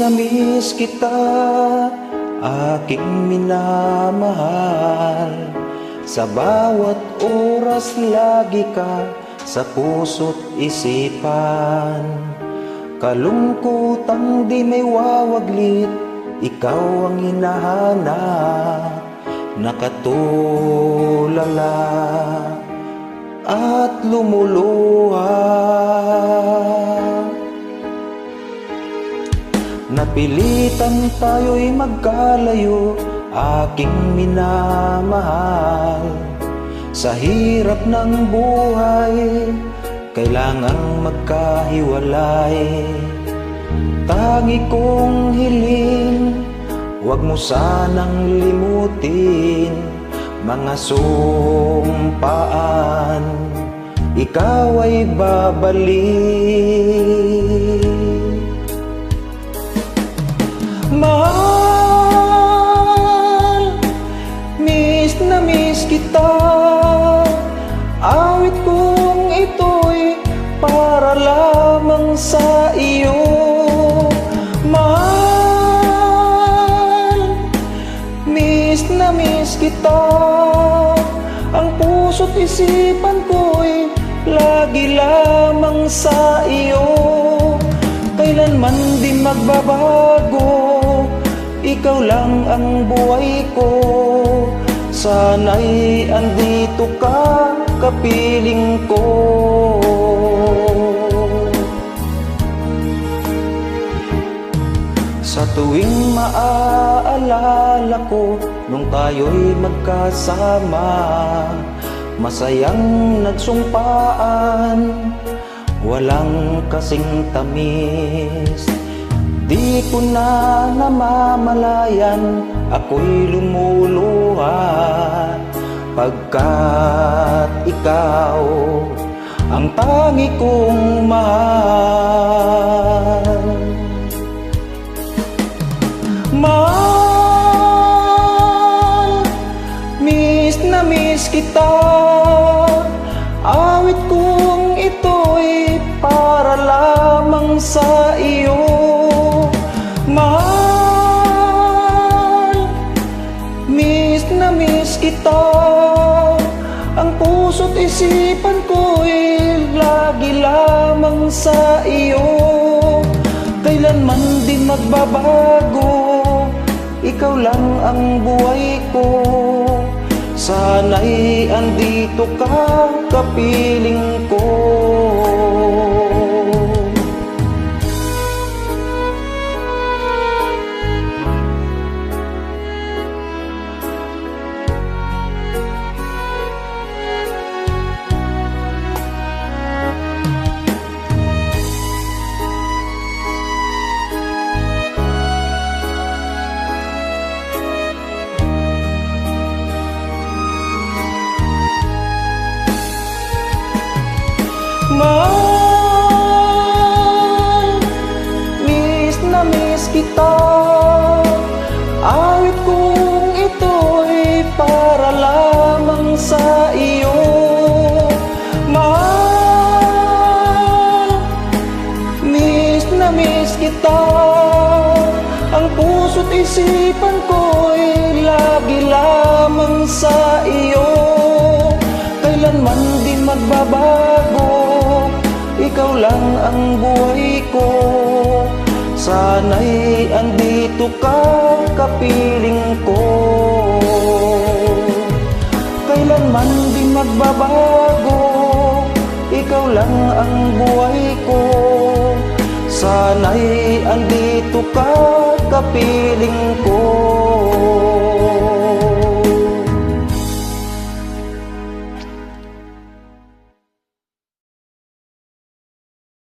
na miss kita, aking minamahal. Sa bawat oras lagi ka sa puso't isipan. Kalungkutang di may wawaglit, ikaw ang hinahanap. Nakatulala at lumuluha. Napilitan tayo'y magkalayo, aking minamahal. Sa hirap ng buhay, kailangang magkahiwalay. Tangi kong hiling, huwag mo sanang limutin mga sumpaan, ikaw ay babalik. Mahal, miss na miss kita. Awit kong ito'y para lamang sa iyo. Mahal, miss na miss kita. Ang puso't isipan ko'y lagi lamang sa iyo. Kailanman di magbabago, ikaw lang ang buhay ko. Sana'y andito ka, kapiling ko. Sa tuwing maaalala ko nung tayo'y magkasama, masayang nagsumpaan, walang kasing tamis. Di ko na namamalayan, ako'y lumuluha, pagkat ikaw ang tangi kong mahal. Mahal, miss na miss kita. Awit kong ito'y para lamang sa iyo. Mahal, miss na miss kita. Ang puso't isipan ko'y lagi lamang sa iyo. Kailanman di magbabago, ikaw lang ang buhay ko. Sana'y andito ka, kapiling ko. Mahal, miss na miss kita. Awit kong ito'y para lamang sa iyo. Mahal, miss na miss kita. Ang puso't isipan ko'y lagi lamang sa iyo. Kailanman di magbabago, ikaw lang ang buhay ko. Sana'y andito ka, kapiling ko. Kailanman di magbabago, ikaw lang ang buhay ko. Sana'y andito ka, kapiling ko.